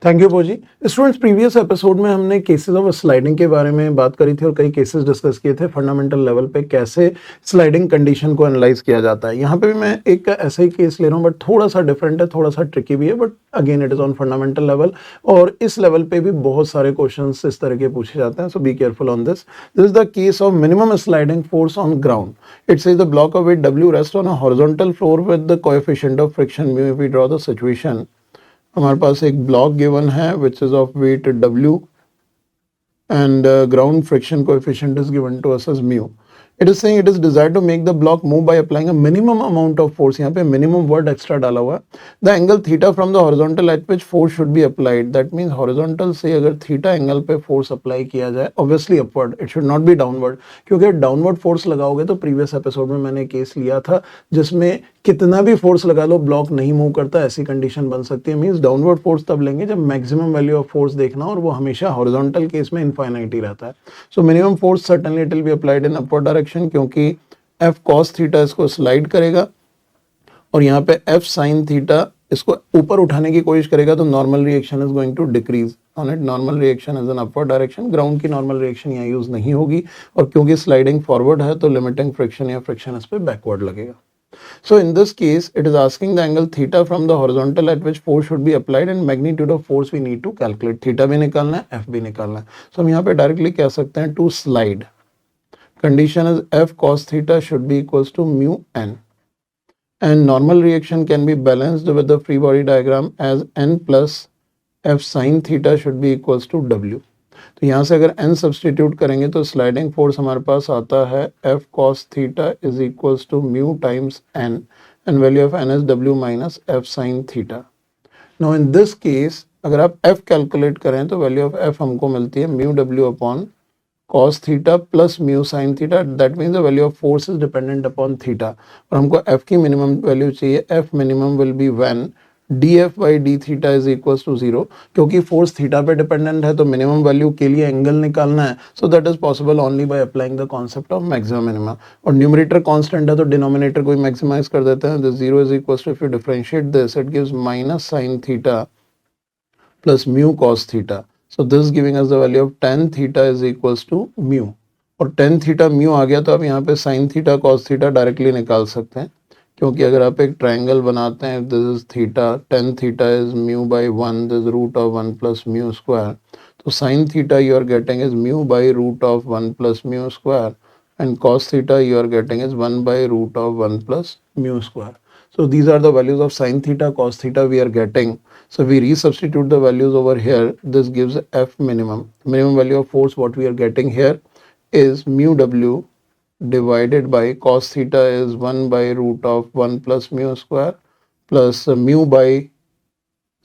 Thank you पोजी। Students, previous episode में हमने केसेस ऑफ स्लाइडिंग के बारे में बात करी थी और कई केसेस डिस्कस किए थे फंडामेंटल लेवल पे कैसे स्लाइडिंग कंडीशन को एनालाइज किया जाता है। यहाँ पे भी मैं एक ऐसा ही केस ले रहा हूँ बट थोड़ा सा डिफरेंट है, थोड़ा सा ट्रिकी भी है, but again it is on fundamental level और इस लेवल पे भी बहुत सारे क्वेश्चन इस तरह के पूछे जाते हैं। So be careful on this. This is the case of minimum sliding force on ground. It says the block of weight W rest on a horizontal floor with the coefficient of friction mu. If we draw the situation, हमारे पास एक block given है which is of weight W and ground friction coefficient is given to us as mu. It is saying it is desired to make the block move by applying a minimum amount of force. यहाँ पे minimum word extra डाला हुआ है. The angle theta from the horizontal at which force should be applied. That means horizontal से अगर theta angle पे force apply किया जाए, obviously upward. It should not be downward. क्योंकि downward force लगाओगे तो previous episode में मैंने केस लिया था जिसमें कितना भी फोर्स लगा लो ब्लॉक नहीं मूव करता, ऐसी कंडीशन बन सकती है। मींस डाउनवर्ड फोर्स तब लेंगे जब मैक्सिमम वैल्यू ऑफ फोर्स देखना और वो हमेशा हॉरिजॉन्टल केस में इनफाइनाइट ही रहता है। So minimum force certainly it will be applied in upward direction, क्योंकि एफ कॉस थीटा इसको स्लाइड करेगा और यहाँ पे एफ साइन थीटा इसको ऊपर उठाने की कोशिश करेगा, तो normal reaction is going to decrease on it. Normal reaction is an upward direction. Ground की नॉर्मल रिएक्शन यहाँ यूज नहीं होगी और क्योंकि स्लाइडिंग फॉरवर्ड है तो लिमिटिंग फ्रिक्शन या फ्रिक्शन इस पे बैकवर्ड लगेगा। So in this case, it is asking the angle theta from the horizontal at which force should be applied and magnitude of force we need to calculate. Theta भी निकालना है, F भी निकालना है. So हम यहाँ पे directly कह सकते हैं to slide. Condition is F cos theta should be equals to mu n. And normal reaction can be balanced with the free body diagram as n plus F sin theta should be equals to W. तो यहाँ से अगर n substitute करेंगे तो sliding force हमारे पास आता है F cos theta is equals to mu times n and value of n is W minus F sin theta. Now in this case अगर आप F कैलकुलेट करें तो वैल्यू ऑफ F हमको मिलती है mu W upon cos theta plus mu sin theta. That means the value of force is dependent upon theta और हमको F की मिनिमम वैल्यू चाहिए। F minimum will be when df by d theta is equals to 0। क्योंकि force theta पे dependent है तो minimum value के लिए एंगल निकालना है। So that is possible only by applying the concept of maximum minimum. और न्यूमरेटर कांस्टेंट है तो डिनोमिनेटर को मैक्सिमाइज कर देते हैं। This 0 is equals to, if you differentiate this it gives minus sin theta plus mu cos theta. So this giving us the value of tan theta is equals to mu और tan theta mu आ गया तो आप यहाँ पे sin theta cos theta directly निकाल सकते हैं, क्योंकि अगर आप एक ट्रायंगल बनाते हैं this is theta, tan theta is mu by 1, this root of 1 plus mu square, तो sin theta you are getting is mu by root of 1 plus mu square and cos theta you are getting is 1 by root of 1 plus mu square. So these are the values of sin theta, cos theta we are getting. So we resubstitute the values over here. This gives F minimum. Minimum value of force what we are getting here is mu W divided by cos theta is 1 by root of 1 plus mu square plus mu by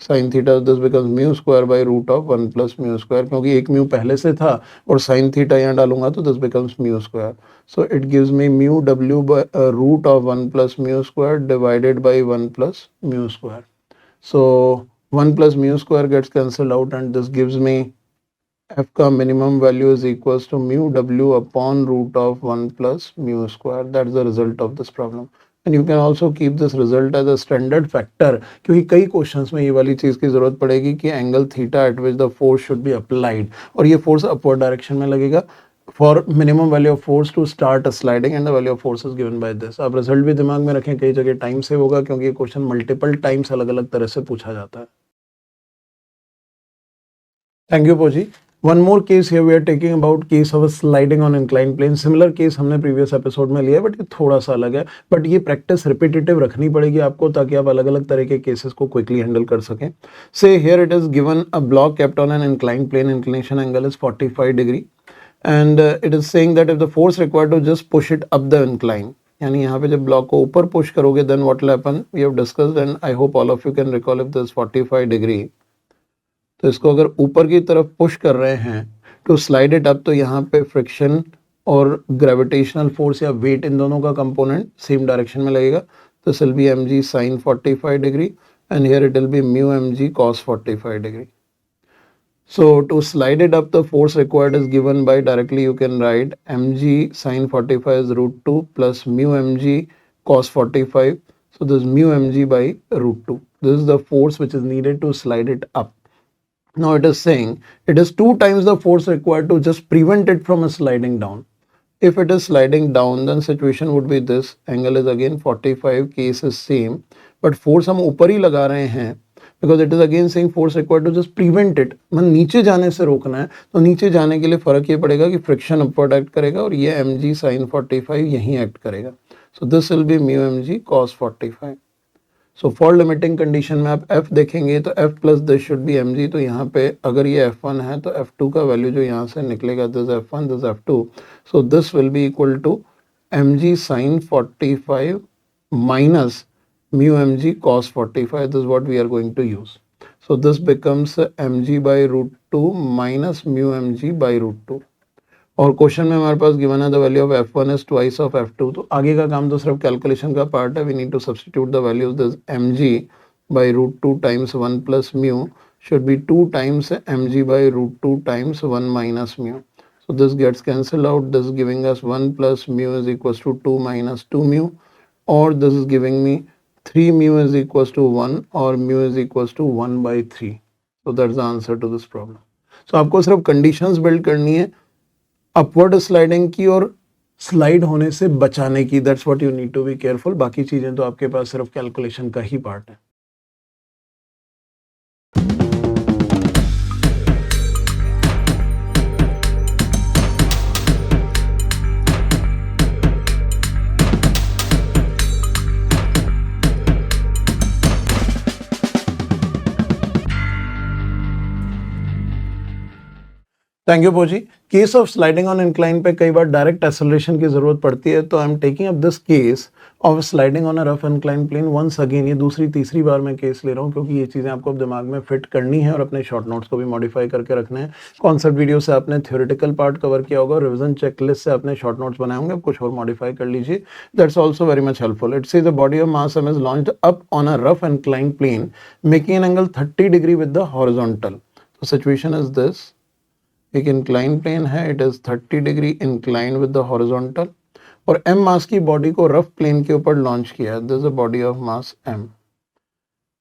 sin theta. This becomes mu square by root of 1 plus mu square, क्योंकि एक mu पहले से था और sin theta यहाँ डालूंगा तो this becomes mu square. So it gives me mu W by root of 1 plus mu square divided by 1 plus mu square. So 1 plus mu square gets cancelled out and this gives me F का minimum value is equals to mu W upon root of 1 plus mu square. That is the result of this problem. And you can also keep this result as a standard factor, क्योंकि कई questions में ये वाली चीज़ की ज़रूरत पड़ेगी कि angle theta at which the force should be applied और ये फोर्स अपवर्ड डायरेक्शन में लगेगा for minimum value of force to start sliding and the value of force is given by this. आप रिजल्ट भी दिमाग में रखें, कई जगह टाइम सेव होगा क्योंकि ये क्वेश्चन मल्टीपल टाइम्स अलग अलग तरह से पूछा जाता है। थैंक यू पोजी। One more case here we are taking about case of a sliding on inclined plane. Similar case हमने previous episode में लिया है बट ये थोड़ा सा अलग है, बट ये प्रैक्टिस रिपीटेटिव रखनी पड़ेगी आपको ताकि आप अलग अलग तरह के केसेस को क्विकली हैंडल कर सकें। Say here it is given a block kept on an inclined plane, inclination angle is 45 degree and it is saying that if the force required to just push it up the incline, यानी यहाँ पे जब block को ऊपर push करोगे then what will happen, we have discussed and I hope all of you can recall if this 45 degree, तो इसको अगर ऊपर की तरफ पुश कर रहे हैं टू स्लाइड इट अप, तो यहाँ पे फ्रिक्शन और ग्रेविटेशनल फोर्स या वेट इन दोनों का कंपोनेंट सेम डायरेक्शन में लगेगा। तो this will B mg sin 45 degree and here it will be mu mg cos 45 degree. So to slide it up, the force required is given by, directly you can write mg sin 45 is root 2 plus mu mg cos 45. So this mu mg by root 2. This is the force which is needed to slide it up. Now it is saying it is 2 times the force required to just prevent it from sliding down. If it is sliding down, then situation would be this. Angle is again 45, case is same, but force हम ऊपर ही लगा रहे हैं because it is again saying force required to just prevent it. मतलब नीचे जाने से रोकना है, तो नीचे जाने के लिए फर्क ये पड़ेगा कि फ्रिक्शन अपवर्ड एक्ट करेगा और ये mg sin 45 यहीं एक्ट करेगा. So this will be mu mg cos 45. So for limiting condition में आप f देखेंगे तो f plus this should be mg. तो यहाँ पे अगर ये f1 है तो f2 का वैल्यू जो यहाँ से निकलेगा this f1 this f2. So this will be equal to mg sin 45 minus mu mg cos 45. This what we are going to use. So this becomes mg by root two minus mu mg by root two. और question में हमारे पास given है the value of f1 is twice of f2. तो आगे का काम तो सिर्फ कैलकुलेशन का पार्ट है. We need to substitute the value of this mg by root two times 1 plus mu should be 2 times mg by root two times 1 minus mu. So this gets cancelled out. This is giving us 1 plus mu is equals to 2 minus 2 mu, or this is giving me 3 mu is equals to 1 or mu is equals to 1 by 3. So that's the answer to this problem. So आपको सिर्फ conditions build करनी है upward sliding की और slide होने से बचाने की. That's what you need to be careful. बाकी चीजें तो आपके पास सिर्फ कैलकुलेशन का ही पार्ट है. थैंक यू पोजी. Case of sliding on incline पे कई बार डायरेक्ट एक्सेलरेशन की जरूरत पड़ती है, तो I am taking up this case of sliding on a rough incline plane once again. ये दूसरी तीसरी बार मैं केस ले रहा हूँ क्योंकि ये चीज़ें आपको अब दिमाग में फिट करनी है और अपने शॉर्ट नोट्स को भी मॉडिफाई करके रखना है. कॉन्सेप्ट वीडियो से आपने थ्योरेटिकल पार्ट कवर किया होगा, रिविजन चेकलिस्ट से आपने शॉर्ट नोट्स बनाए होंगे, अब कुछ और मॉडिफाई कर लीजिए. That's also very much helpful. It's the body of mass M is launched up on a rough incline plane making an angle 30 degree with the horizontal. तो सिचुएशन इज दिस. एक incline plane है, it is 30 degree incline with the horizontal, और m mass की body को rough plane के ऊपर launch किया. This is a body of mass m,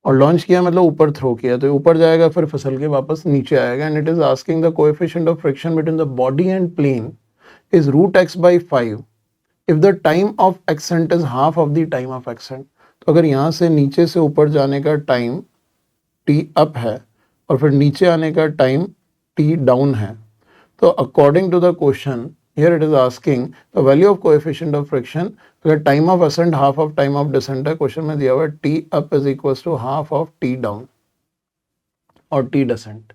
और लॉन्च किया मतलब ऊपर थ्रो किया, तो ऊपर जाएगा फिर फिसल के वापस नीचे आएगा. And it is asking the coefficient of friction between the body and plane is √x by 5 if the time of ascent is half of the time of ascent. तो अगर यहाँ से नीचे से ऊपर जाने का टाइम t अप है और फिर नीचे आने का टाइम t डाउन है, तो according to the question here it is asking the value of coefficient of friction. अगर time of ascent half of time of descent है, क्वेश्चन में दिया हुआ है T up is equals to half of T down और T descent.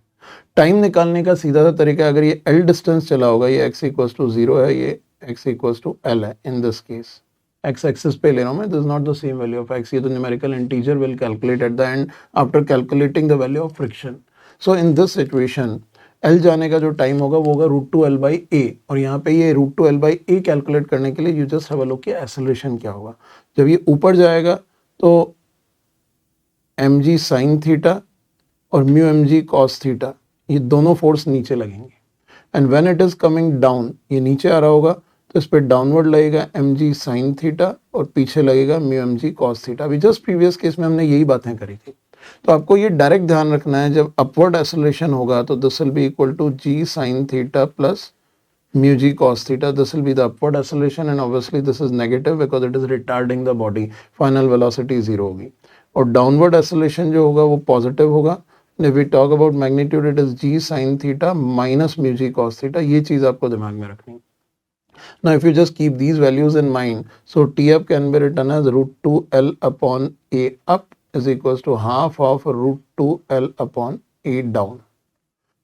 Time निकालने का सीधा सा तरीका, अगर ये एल डिस्टेंस चला होगा, ये x इक्वल्स टू 0 है, ये x इक्वल्स टू एल है. इन दिस केस x एक्सिस पे ले रहा हूँ मैं. This is not the same value of x. ये तो numerical integer will calculate at the end after calculating the value of friction. So in this situation L जाने का जो टाइम होगा वो होगा √2L/a, और यहाँ पे ये √2L/a कैलकुलेट करने के लिए you just have a look कि एक्सेलरेशन क्या होगा. जब ये ऊपर जाएगा तो mg sin थीटा और mu mg cos थीटा, ये दोनों फोर्स नीचे लगेंगे. And when it is coming down, ये नीचे आ रहा होगा तो इस पर डाउनवर्ड लगेगा mg sin थीटा और पीछे लगेगा mu mg cos थीटा. अभी जस्ट प्रीवियस केस में हमने यही बातें करी थी. तो आपको ये डायरेक्ट ध्यान रखना है, जब अपवर्ड एक्सेलरेशन होगा तो this will be equal to g sin theta plus mu g cos theta. This will be the upward acceleration and obviously this is negative because it is retarding the body. Final velocity 0 होगी. और downward acceleration जो होगा वो positive होगा. If we talk about magnitude, it is g sin theta minus mu g cos theta. ये चीज आपको दिमाग में रखनी है. Now if you just keep these values in mind, so T up can be written as √2L upon A up is equals to half of √2L upon A down.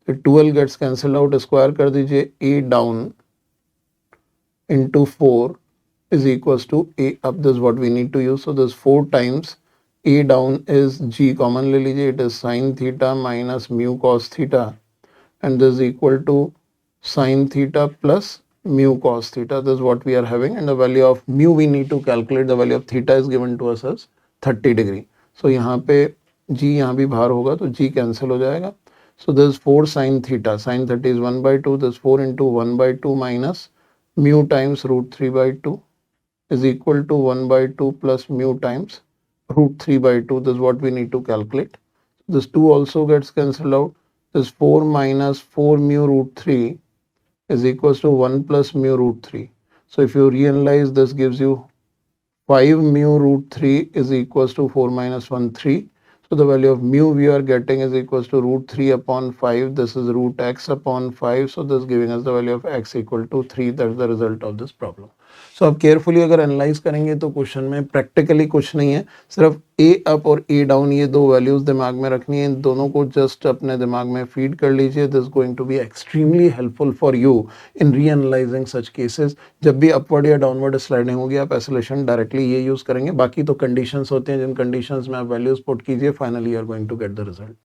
So 2L gets cancelled out, square कर दीजिए. A down into 4 is equals to A up. This is what we need to use. So this 4 times A down is G common ले लीजिए. It is sin theta minus mu cos theta, and this is equal to sin theta plus mu cos theta. This is what we are having, and the value of mu we need to calculate. The value of theta is given to us as 30 degree. So यहाँ पे g यहाँ भी बाहर होगा तो g cancel हो जाएगा. So this is 4 sin theta. Sin 30 is 1 by 2. This 4 into 1 by 2 minus mu times √3 by 2 is equal to 1 by 2 plus mu times √3 by 2. This is what we need to calculate. This 2 also gets cancelled out. this 4 minus 4 mu root 3 is equals to 1 plus mu root 3. So if you reanalyze, this gives you 5 mu root 3 is equals to 4 minus 1, 3. So the value of mu we are getting is equals to root 3 upon 5. This is root x upon 5. So this is giving us the value of x equal to 3. That's the result of this problem. So अब carefully अगर analyse करेंगे तो question में practically कुछ नहीं है, सिर्फ ए up और ए डाउन ये दो वैल्यूज दिमाग में रखनी है, इन दोनों को जस्ट अपने दिमाग में फीड कर लीजिए. This going to be extremely helpful for you in reanalysing such cases. जब भी अपवर्ड या डाउनवर्ड स्लाइडिंग होगी आप एसोलेशन डायरेक्टली ये यूज करेंगे. बाकी तो कंडीशंस होते हैं, जिन कंडीशंस में आप वैल्यूज पुट कीजिए, finally you are going to get the result.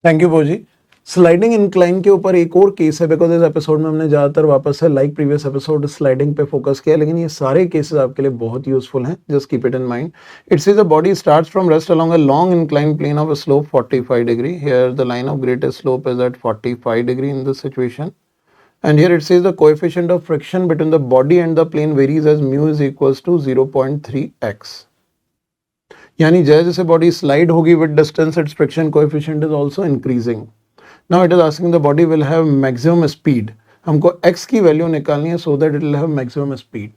Thank you भोजी. स्लाइडिंग इंक्लाइन के ऊपर एक और केस है, बिकॉज इस एपिसोड में हमने ज़्यादातर वापस से लाइक प्रीवियस एपिसोड स्लाइडिंग पे फोकस किया, लेकिन ये सारे केसेस आपके लिए बहुत यूजफुल हैं. Just keep it in mind. It says a body starts from rest along a long incline plane of a slope 45 degree. Here the line of greatest slope is at 45 degree in this situation. And here it says the coefficient of friction between the body and the plane varies as mu is equals to 0.3x. यानी जैसे जैसे body slide होगी with distance it's friction coefficient is also increasing. Now it is asking the body will have maximum speed. हमको x की value निकालनी है so that it will have maximum speed.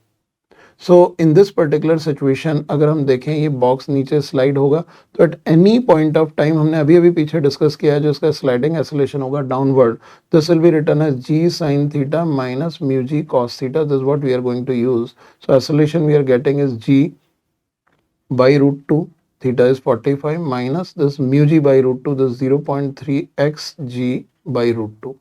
So in this particular situation अगर हम देखें ये box नीचे slide होगा तो at any point of time, हमने अभी अभी पीछे डिस्कस किया है, जो इसका स्लाइडिंग एक्सेलरेशन होगा downward, this will be written as g sin theta minus mu g cos theta. This what we are going to use. So acceleration we are getting is g by root 2, theta is 45 minus this mu g by root 2, this 0.3x g by root 2.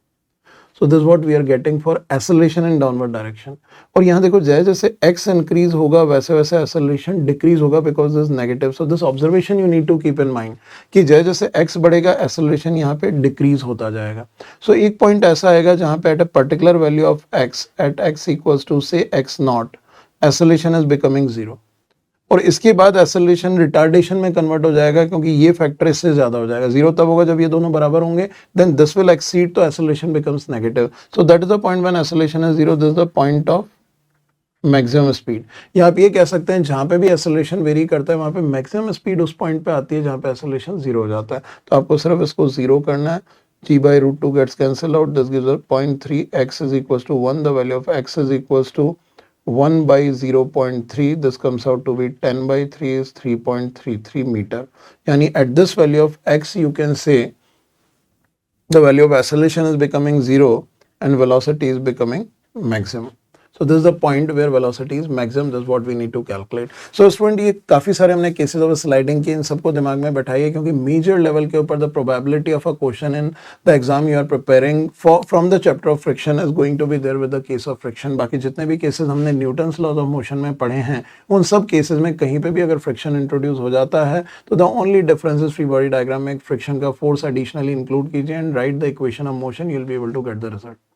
So this is what we are getting for acceleration in downward direction. और यहाँ देखो जैसे जैसे x increase होगा वैसे वैसे acceleration decrease होगा because this is negative. So this observation you need to keep in mind कि जैसे जैसे x बढ़ेगा acceleration यहाँ पे decrease होता जाएगा. So एक point ऐसा आएगा जहाँ पे at a particular value of x, at x equals to say x naught, acceleration is becoming 0. और इसके बाद एक्सेलरेशन रिटार्डेशन में कन्वर्ट हो जाएगा क्योंकि ये फैक्टर इससे ज्यादा हो जाएगा. 0 तब होगा जब ये दोनों बराबर होंगे, देन दिस विल एक्सीड, तो acceleration becomes negative. So that is the point when acceleration is 0. This is the point of maximum speed. या आप ये कह सकते हैं जहां पे भी एक्सेलरेशन वेरी करता है वहां पे मैक्सिमम स्पीड उस पॉइंट पे आती है जहां पे एक्सेलरेशन 0 हो जाता है. तो आपको सिर्फ इसको 0 करना है. g by root 2 gets cancelled out. This gives us 0.3. x is equals to 1. The value of x is equals to 1 by 0.3. This comes out to be 10 by 3 is 3.33 meter. Yani at this value of x you can say the value of acceleration is becoming 0 and velocity is becoming maximum. So this is the point where velocity is maximum. That's what we need to calculate. So student ये काफी सारे हमने cases of sliding के, इन सबको दिमाग में बैठाइए क्योंकि major level के ऊपर the probability of a question in the exam you are preparing for from the chapter of friction is going to be there with the case of friction. बाकी जितने भी cases हमने न्यूटन्स लॉज ऑफ मोशन में पढ़े हैं उन सब cases में कहीं पे भी अगर friction introduce हो जाता है तो the only difference is free body diagram में friction का force additionally include कीजिए and write the equation of motion. You will be able to get the result.